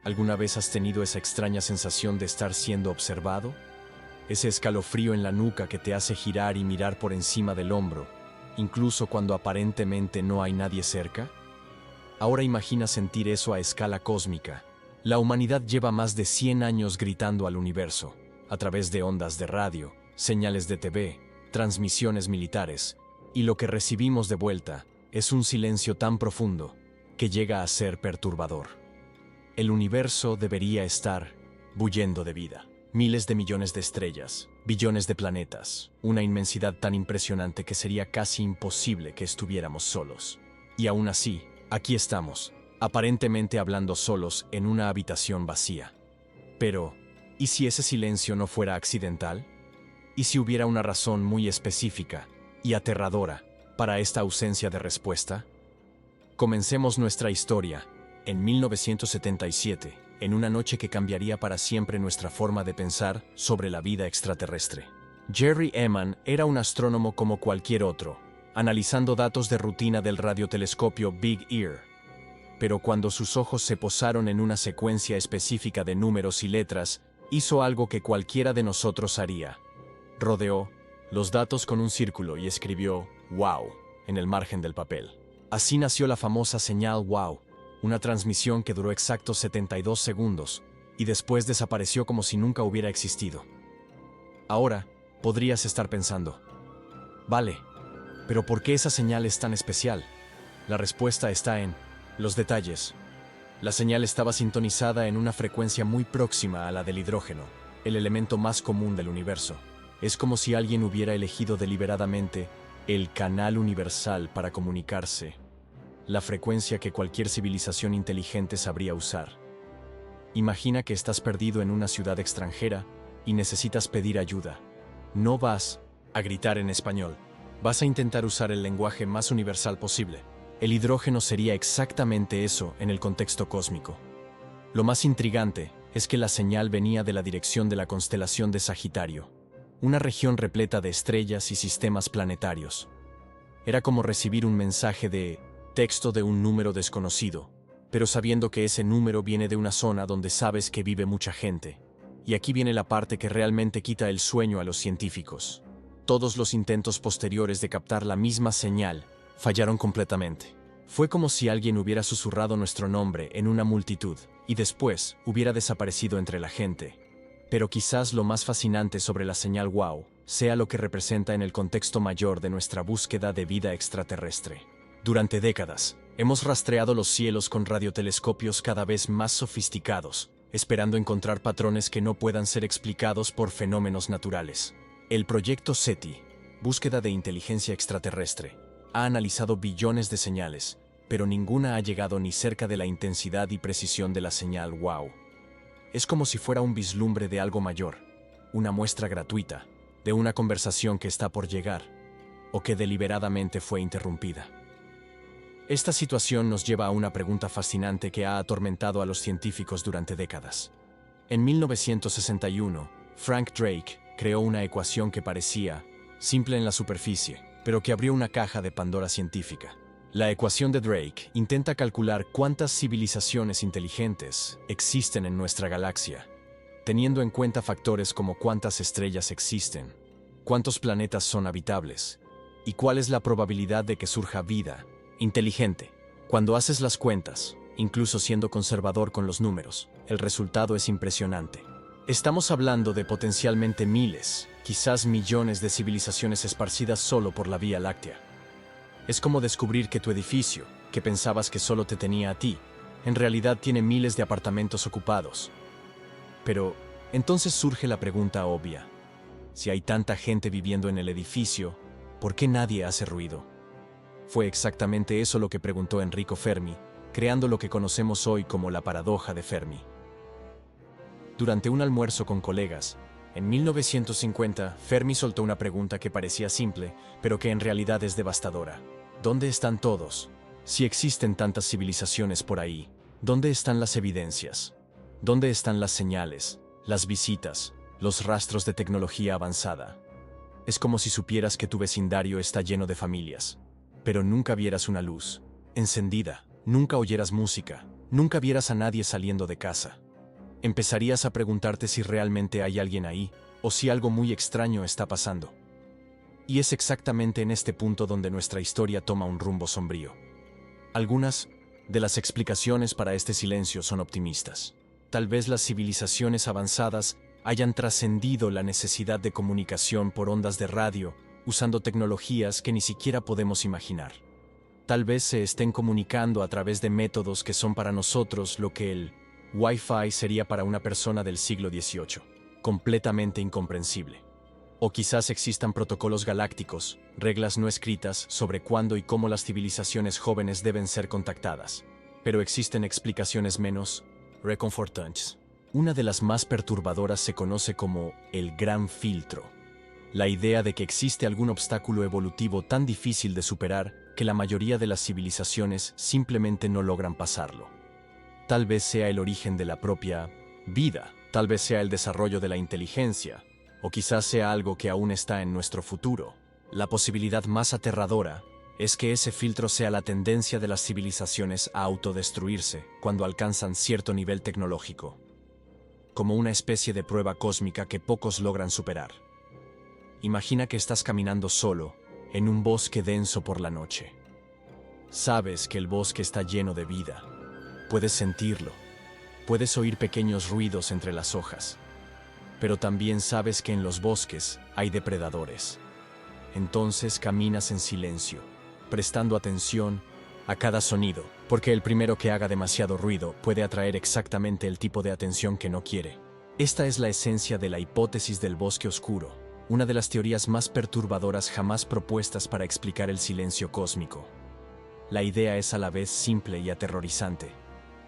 ¿Alguna vez has tenido esa extraña sensación de estar siendo observado? Ese escalofrío en la nuca que te hace girar y mirar por encima del hombro, incluso cuando aparentemente no hay nadie cerca. Ahora imagina sentir eso a escala cósmica. La humanidad lleva más de 100 años gritando al universo, a través de ondas de radio, señales de TV, transmisiones militares, y lo que recibimos de vuelta es un silencio tan profundo que llega a ser perturbador. El universo debería estar bullendo de vida. Miles de millones de estrellas, billones de planetas, una inmensidad tan impresionante que sería casi imposible que estuviéramos solos. Y aún así, aquí estamos, aparentemente hablando solos en una habitación vacía. Pero, ¿y si ese silencio no fuera accidental? ¿Y si hubiera una razón muy específica y aterradora para esta ausencia de respuesta? Comencemos nuestra historia en 1977, en una noche que cambiaría para siempre nuestra forma de pensar sobre la vida extraterrestre. Jerry Ehman era un astrónomo como cualquier otro, analizando datos de rutina del radiotelescopio Big Ear. Pero cuando sus ojos se posaron en una secuencia específica de números y letras, hizo algo que cualquiera de nosotros haría. Rodeó los datos con un círculo y escribió "Wow" en el margen del papel. Así nació la famosa señal Wow, una transmisión que duró exactos 72 segundos y después desapareció como si nunca hubiera existido. Ahora, podrías estar pensando, vale, pero ¿por qué esa señal es tan especial? La respuesta está en los detalles. La señal estaba sintonizada en una frecuencia muy próxima a la del hidrógeno, el elemento más común del universo. Es como si alguien hubiera elegido deliberadamente el canal universal para comunicarse, la frecuencia que cualquier civilización inteligente sabría usar. Imagina que estás perdido en una ciudad extranjera y necesitas pedir ayuda. No vas a gritar en español, vas a intentar usar el lenguaje más universal posible. El hidrógeno sería exactamente eso en el contexto cósmico. Lo más intrigante es que la señal venía de la dirección de la constelación de Sagitario, una región repleta de estrellas y sistemas planetarios. Era como recibir un mensaje de texto de un número desconocido, pero sabiendo que ese número viene de una zona donde sabes que vive mucha gente. Y aquí viene la parte que realmente quita el sueño a los científicos. Todos los intentos posteriores de captar la misma señal fallaron completamente. Fue como si alguien hubiera susurrado nuestro nombre en una multitud y después hubiera desaparecido entre la gente. Pero quizás lo más fascinante sobre la señal Wow sea lo que representa en el contexto mayor de nuestra búsqueda de vida extraterrestre. Durante décadas, hemos rastreado los cielos con radiotelescopios cada vez más sofisticados, esperando encontrar patrones que no puedan ser explicados por fenómenos naturales. El proyecto SETI, Búsqueda de Inteligencia Extraterrestre, ha analizado billones de señales, pero ninguna ha llegado ni cerca de la intensidad y precisión de la señal Wow. Es como si fuera un vislumbre de algo mayor, una muestra gratuita, de una conversación que está por llegar, o que deliberadamente fue interrumpida. Esta situación nos lleva a una pregunta fascinante que ha atormentado a los científicos durante décadas. En 1961, Frank Drake creó una ecuación que parecía simple en la superficie, pero que abrió una caja de Pandora científica. La ecuación de Drake intenta calcular cuántas civilizaciones inteligentes existen en nuestra galaxia, teniendo en cuenta factores como cuántas estrellas existen, cuántos planetas son habitables y cuál es la probabilidad de que surja vida inteligente. Cuando haces las cuentas, incluso siendo conservador con los números, el resultado es impresionante. Estamos hablando de potencialmente miles, quizás millones de civilizaciones esparcidas solo por la Vía Láctea. Es como descubrir que tu edificio, que pensabas que solo te tenía a ti, en realidad tiene miles de apartamentos ocupados. Pero, entonces surge la pregunta obvia. Si hay tanta gente viviendo en el edificio, ¿por qué nadie hace ruido? Fue exactamente eso lo que preguntó Enrico Fermi, creando lo que conocemos hoy como la paradoja de Fermi. Durante un almuerzo con colegas, en 1950, Fermi soltó una pregunta que parecía simple, pero que en realidad es devastadora. ¿Dónde están todos? Si existen tantas civilizaciones por ahí, ¿dónde están las evidencias? ¿Dónde están las señales, las visitas, los rastros de tecnología avanzada? Es como si supieras que tu vecindario está lleno de familias, pero nunca vieras una luz encendida, nunca oyeras música, Nunca vieras a nadie saliendo de casa. Empezarías a preguntarte si realmente hay alguien ahí, o si algo muy extraño está pasando. Y es exactamente en este punto donde nuestra historia toma un rumbo sombrío. Algunas de las explicaciones para este silencio son optimistas. Tal vez las civilizaciones avanzadas hayan trascendido la necesidad de comunicación por ondas de radio, usando tecnologías que ni siquiera podemos imaginar. Tal vez se estén comunicando a través de métodos que son para nosotros lo que el Wi-Fi sería para una persona del siglo XVIII, completamente incomprensible. O quizás existan protocolos galácticos, reglas no escritas sobre cuándo y cómo las civilizaciones jóvenes deben ser contactadas. Pero existen explicaciones menos reconfortantes. Una de las más perturbadoras se conoce como el Gran Filtro. La idea de que existe algún obstáculo evolutivo tan difícil de superar que la mayoría de las civilizaciones simplemente no logran pasarlo. Tal vez sea el origen de la propia vida, tal vez sea el desarrollo de la inteligencia, o quizás sea algo que aún está en nuestro futuro. La posibilidad más aterradora es que ese filtro sea la tendencia de las civilizaciones a autodestruirse cuando alcanzan cierto nivel tecnológico, como una especie de prueba cósmica que pocos logran superar. Imagina que estás caminando solo en un bosque denso por la noche. Sabes que el bosque está lleno de vida. Puedes sentirlo. Puedes oír pequeños ruidos entre las hojas. Pero también sabes que en los bosques hay depredadores. Entonces caminas en silencio, prestando atención a cada sonido, porque el primero que haga demasiado ruido puede atraer exactamente el tipo de atención que no quiere. Esta es la esencia de la hipótesis del bosque oscuro, una de las teorías más perturbadoras jamás propuestas para explicar el silencio cósmico. La idea es a la vez simple y aterrorizante.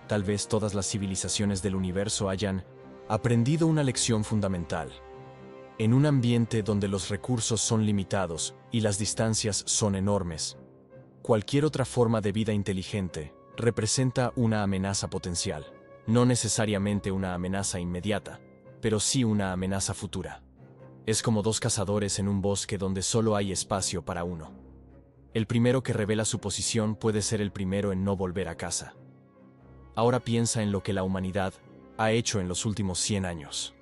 Tal vez todas las civilizaciones del universo hayan aprendido una lección fundamental. En un ambiente donde los recursos son limitados y las distancias son enormes, cualquier otra forma de vida inteligente representa una amenaza potencial. No necesariamente una amenaza inmediata, pero sí una amenaza futura. Es como dos cazadores en un bosque donde solo hay espacio para uno. El primero que revela su posición puede ser el primero en no volver a casa. Ahora piensa en lo que la humanidad ha hecho en los últimos 100 años.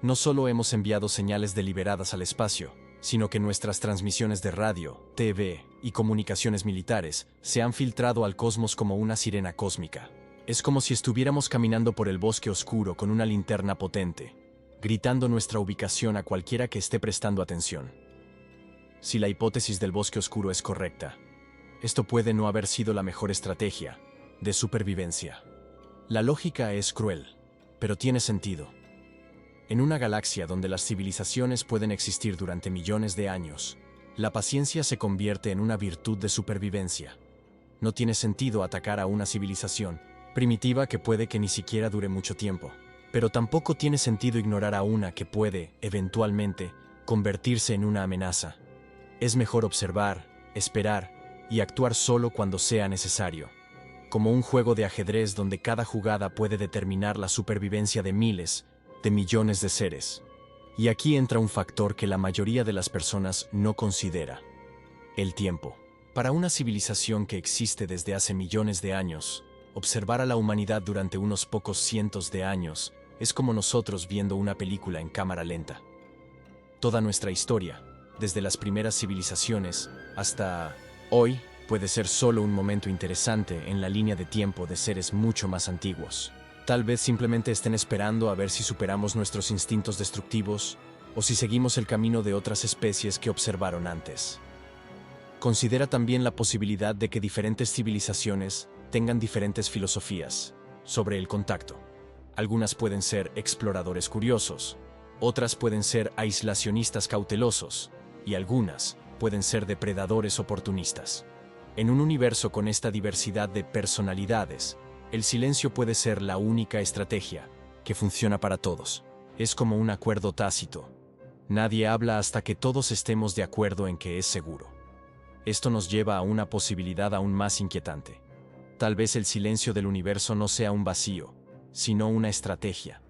No solo hemos enviado señales deliberadas al espacio, sino que nuestras transmisiones de radio, TV y comunicaciones militares se han filtrado al cosmos como una sirena cósmica. Es como si estuviéramos caminando por el bosque oscuro con una linterna potente, gritando nuestra ubicación a cualquiera que esté prestando atención. Si la hipótesis del bosque oscuro es correcta, esto puede no haber sido la mejor estrategia de supervivencia. La lógica es cruel, pero tiene sentido. En una galaxia donde las civilizaciones pueden existir durante millones de años, la paciencia se convierte en una virtud de supervivencia. No tiene sentido atacar a una civilización primitiva que puede que ni siquiera dure mucho tiempo, pero tampoco tiene sentido ignorar a una que puede, eventualmente, convertirse en una amenaza. Es mejor observar, esperar y actuar solo cuando sea necesario, como un juego de ajedrez donde cada jugada puede determinar la supervivencia de miles, de millones de seres. Y aquí entra un factor que la mayoría de las personas no considera: el tiempo. Para una civilización que existe desde hace millones de años, observar a la humanidad durante unos pocos cientos de años es como nosotros viendo una película en cámara lenta. Toda nuestra historia, desde las primeras civilizaciones hasta hoy, puede ser solo un momento interesante en la línea de tiempo de seres mucho más antiguos. Tal vez simplemente estén esperando a ver si superamos nuestros instintos destructivos o si seguimos el camino de otras especies que observaron antes. Considera también la posibilidad de que diferentes civilizaciones tengan diferentes filosofías sobre el contacto. Algunas pueden ser exploradores curiosos, otras pueden ser aislacionistas cautelosos, y algunas pueden ser depredadores oportunistas. En un universo con esta diversidad de personalidades, el silencio puede ser la única estrategia que funciona para todos. Es como un acuerdo tácito. Nadie habla hasta que todos estemos de acuerdo en que es seguro. Esto nos lleva a una posibilidad aún más inquietante. Tal vez el silencio del universo no sea un vacío, sino una estrategia.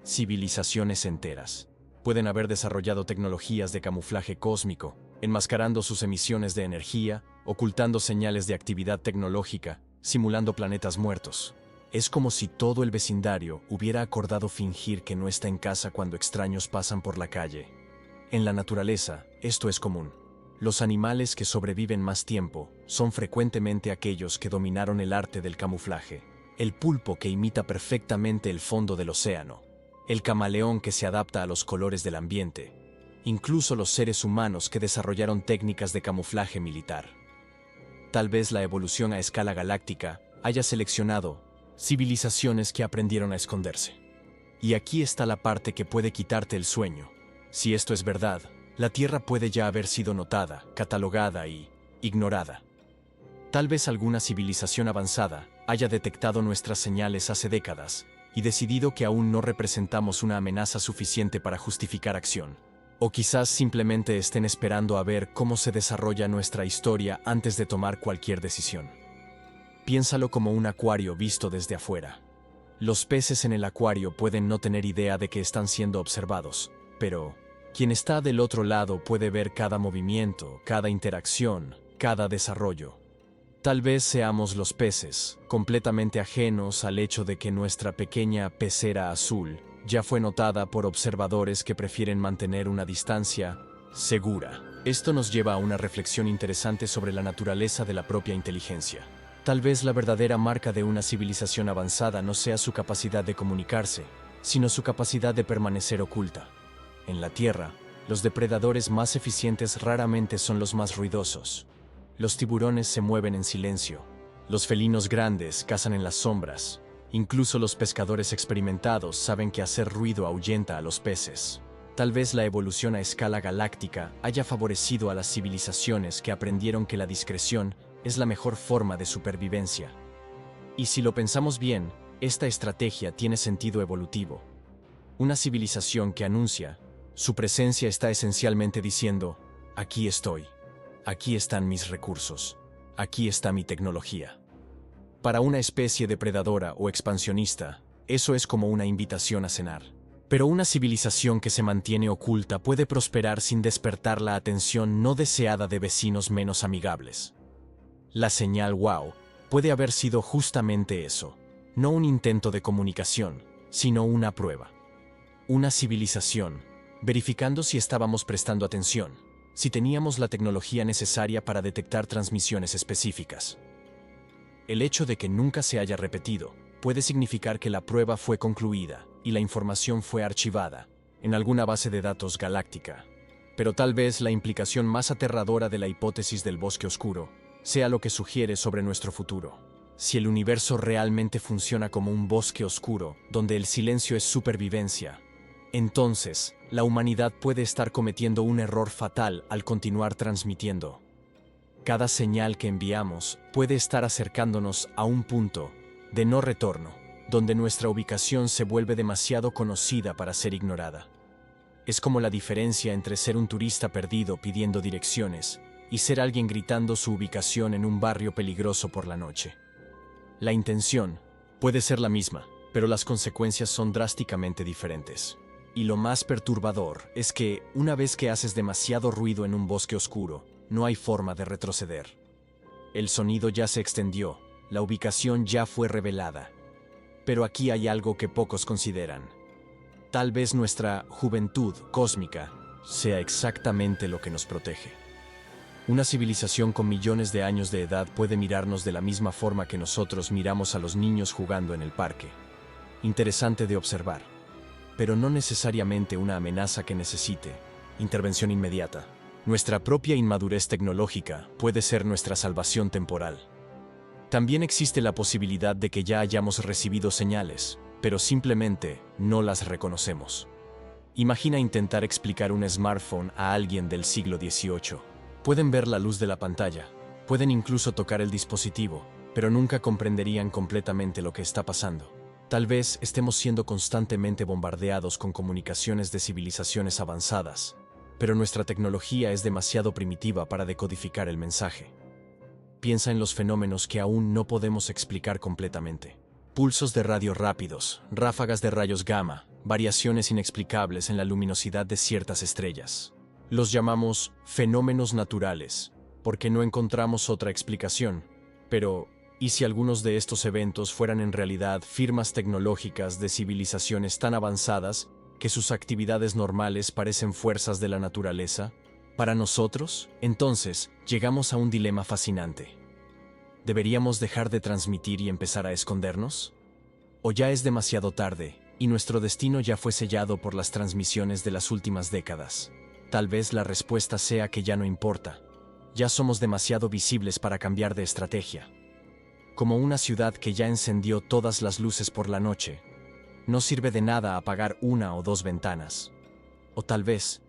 Civilizaciones enteras pueden haber desarrollado tecnologías de camuflaje cósmico, enmascarando sus emisiones de energía, ocultando señales de actividad tecnológica, simulando planetas muertos. Es como si todo el vecindario hubiera acordado fingir que no está en casa cuando extraños pasan por la calle. En la naturaleza, esto es común. Los animales que sobreviven más tiempo son frecuentemente aquellos que dominaron el arte del camuflaje. El pulpo que imita perfectamente el fondo del océano. El camaleón que se adapta a los colores del ambiente. Incluso los seres humanos que desarrollaron técnicas de camuflaje militar. Tal vez la evolución a escala galáctica haya seleccionado civilizaciones que aprendieron a esconderse. Y aquí está la parte que puede quitarte el sueño. Si esto es verdad, la Tierra puede ya haber sido notada, catalogada y ignorada. Tal vez alguna civilización avanzada haya detectado nuestras señales hace décadas y decidido que aún no representamos una amenaza suficiente para justificar acción. O quizás simplemente estén esperando a ver cómo se desarrolla nuestra historia antes de tomar cualquier decisión. Piénsalo como un acuario visto desde afuera. Los peces en el acuario pueden no tener idea de que están siendo observados, pero quien está del otro lado puede ver cada movimiento, cada interacción, cada desarrollo. Tal vez seamos los peces, completamente ajenos al hecho de que nuestra pequeña pecera azul ya fue notada por observadores que prefieren mantener una distancia segura. Esto nos lleva a una reflexión interesante sobre la naturaleza de la propia inteligencia. Tal vez la verdadera marca de una civilización avanzada no sea su capacidad de comunicarse, sino su capacidad de permanecer oculta. En la Tierra, los depredadores más eficientes raramente son los más ruidosos. Los tiburones se mueven en silencio. Los felinos grandes cazan en las sombras. Incluso los pescadores experimentados saben que hacer ruido ahuyenta a los peces. Tal vez la evolución a escala galáctica haya favorecido a las civilizaciones que aprendieron que la discreción es la mejor forma de supervivencia. Y si lo pensamos bien, esta estrategia tiene sentido evolutivo. Una civilización que anuncia su presencia está esencialmente diciendo: aquí estoy, aquí están mis recursos, aquí está mi tecnología. Para una especie depredadora o expansionista, eso es como una invitación a cenar. Pero una civilización que se mantiene oculta puede prosperar sin despertar la atención no deseada de vecinos menos amigables. La señal wow puede haber sido justamente eso, no un intento de comunicación, sino una prueba. Una civilización, verificando si estábamos prestando atención, si teníamos la tecnología necesaria para detectar transmisiones específicas. El hecho de que nunca se haya repetido puede significar que la prueba fue concluida y la información fue archivada en alguna base de datos galáctica. Pero tal vez la implicación más aterradora de la hipótesis del bosque oscuro sea lo que sugiere sobre nuestro futuro. Si el universo realmente funciona como un bosque oscuro, donde el silencio es supervivencia, entonces la humanidad puede estar cometiendo un error fatal al continuar transmitiendo. Cada señal que enviamos puede estar acercándonos a un punto de no retorno, donde nuestra ubicación se vuelve demasiado conocida para ser ignorada. Es como la diferencia entre ser un turista perdido pidiendo direcciones y ser alguien gritando su ubicación en un barrio peligroso por la noche. La intención puede ser la misma, pero las consecuencias son drásticamente diferentes. Y lo más perturbador es que, una vez que haces demasiado ruido en un bosque oscuro, no hay forma de retroceder. El sonido ya se extendió, la ubicación ya fue revelada. Pero aquí hay algo que pocos consideran. Tal vez nuestra juventud cósmica sea exactamente lo que nos protege. Una civilización con millones de años de edad puede mirarnos de la misma forma que nosotros miramos a los niños jugando en el parque. Interesante de observar, pero no necesariamente una amenaza que necesite intervención inmediata. Nuestra propia inmadurez tecnológica puede ser nuestra salvación temporal. También existe la posibilidad de que ya hayamos recibido señales, pero simplemente no las reconocemos. Imagina intentar explicar un smartphone a alguien del siglo XVIII. Pueden ver la luz de la pantalla, pueden incluso tocar el dispositivo, pero nunca comprenderían completamente lo que está pasando. Tal vez estemos siendo constantemente bombardeados con comunicaciones de civilizaciones avanzadas, pero nuestra tecnología es demasiado primitiva para decodificar el mensaje. Piensa en los fenómenos que aún no podemos explicar completamente. Pulsos de radio rápidos, ráfagas de rayos gamma, variaciones inexplicables en la luminosidad de ciertas estrellas. Los llamamos fenómenos naturales, porque no encontramos otra explicación. Pero, ¿Y si algunos de estos eventos fueran en realidad firmas tecnológicas de civilizaciones tan avanzadas que sus actividades normales parecen fuerzas de la naturaleza? Para nosotros, entonces, llegamos a un dilema fascinante. ¿Deberíamos dejar de transmitir y empezar a escondernos? ¿O ya es demasiado tarde, y nuestro destino ya fue sellado por las transmisiones de las últimas décadas? Tal vez la respuesta sea que ya no importa. Ya somos demasiado visibles para cambiar de estrategia. Como una ciudad que ya encendió todas las luces por la noche, no sirve de nada apagar una o dos ventanas. O tal vez,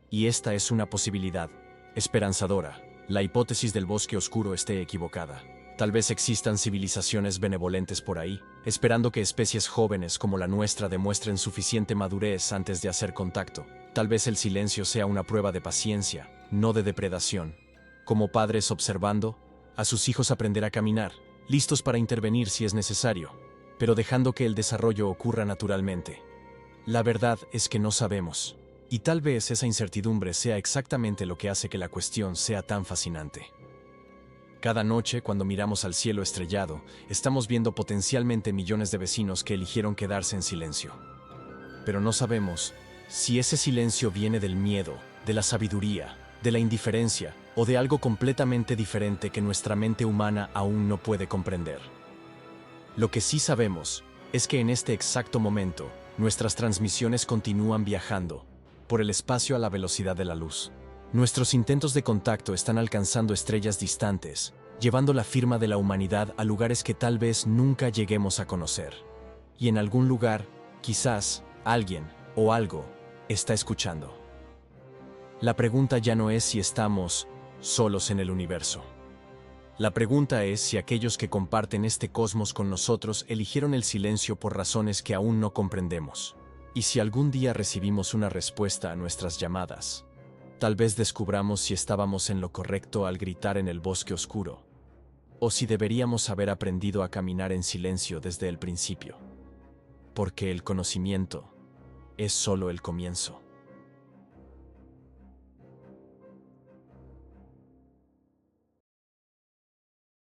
y esta es una posibilidad esperanzadora, la hipótesis del bosque oscuro esté equivocada. Tal vez existan civilizaciones benevolentes por ahí, esperando que especies jóvenes como la nuestra demuestren suficiente madurez antes de hacer contacto. Tal vez el silencio sea una prueba de paciencia, no de depredación. Como padres observando a sus hijos aprender a caminar, listos para intervenir si es necesario, pero dejando que el desarrollo ocurra naturalmente. La verdad es que no sabemos, y tal vez esa incertidumbre sea exactamente lo que hace que la cuestión sea tan fascinante. Cada noche, cuando miramos al cielo estrellado, estamos viendo potencialmente millones de vecinos que eligieron quedarse en silencio. Pero no sabemos si ese silencio viene del miedo, de la sabiduría, de la indiferencia o de algo completamente diferente que nuestra mente humana aún no puede comprender. Lo que sí sabemos es que en este exacto momento, nuestras transmisiones continúan viajando por el espacio a la velocidad de la luz. Nuestros intentos de contacto están alcanzando estrellas distantes, llevando la firma de la humanidad a lugares que tal vez nunca lleguemos a conocer. Y en algún lugar, quizás, alguien o algo está escuchando. La pregunta ya no es si estamos solos en el universo. La pregunta es si aquellos que comparten este cosmos con nosotros eligieron el silencio por razones que aún no comprendemos. Y si algún día recibimos una respuesta a nuestras llamadas, tal vez descubramos si estábamos en lo correcto al gritar en el bosque oscuro, o si deberíamos haber aprendido a caminar en silencio desde el principio. Porque el conocimiento es solo el comienzo.